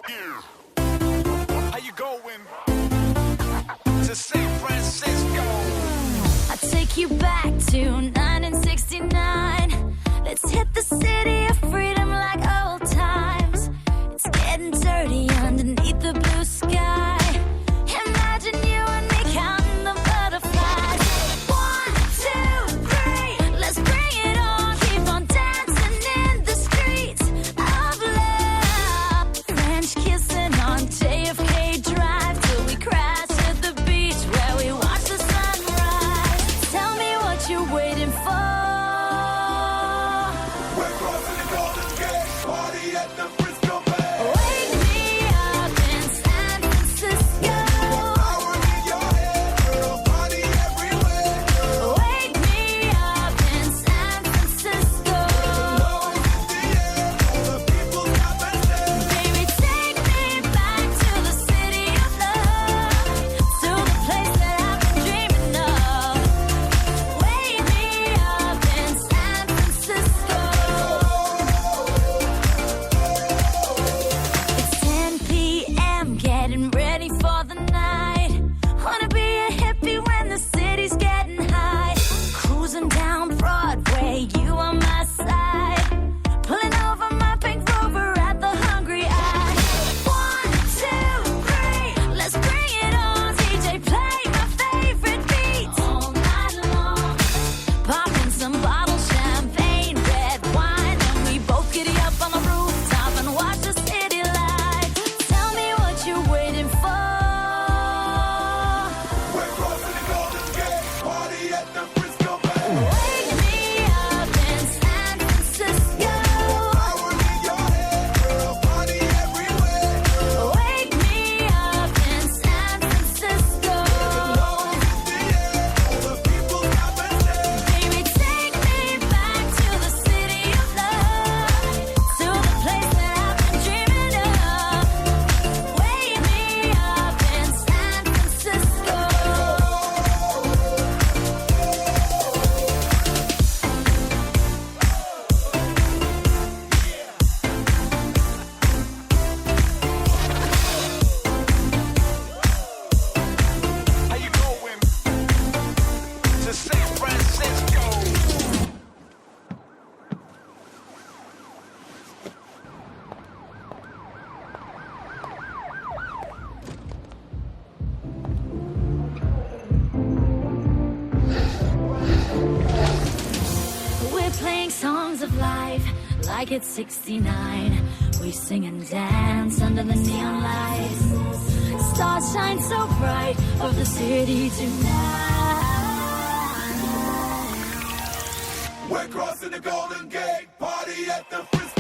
How you going? To San Francisco. I take you back to 1969. Let's hit the city of freedom like old times. It's getting dirty underneath the blue sky. Imagine you and me counting the butterflies. 1, 2, 3, let's bring it on. Keep on dancing in the streets of love. French kissing on JFK Drive till we crash at the beach where we watch the sunrise. Tell me what you're waiting for. We're crossing the Golden Gate, party at the Frisco Bay. Wake me up in San Francisco. Power in your head, girl, party everywhere. Wake me up in San Francisco. Love is in the air, all the people stop and stare. Baby, take me back to the city of love, to the place that I've been dreaming of. Wake me up in San Francisco. It's 10 p.m., getting ready for the night. Wanna be a hippie when the city's getting high. Cruising down Broadway, you on my side. Pulling over my pink Rover at the Hungry Eye. 1, 2, 3, let's bring it on. DJ, play my favorite beats all night long. Popping some bottle champagne, red wine, and we both giddy up on the rooftop and watch the city light. Tell me what you're waiting for. We're crossing the Golden Gate, party at the Frisco Bay. Wake me up in San Francisco. Power in your head, girl, party everywhere. Wake me up in San Francisco. Love is in the air, all the people stop and stare. Baby, take me back to the city of love, to the place that I've been dreaming of. Wake me up in San Francisco. How you going? To San Francisco. We're playing songs of life like it's 69. We sing and dance under the neon lights. Stars shine so bright over the city tonight. We're crossing the Golden Gate, party at the Frisco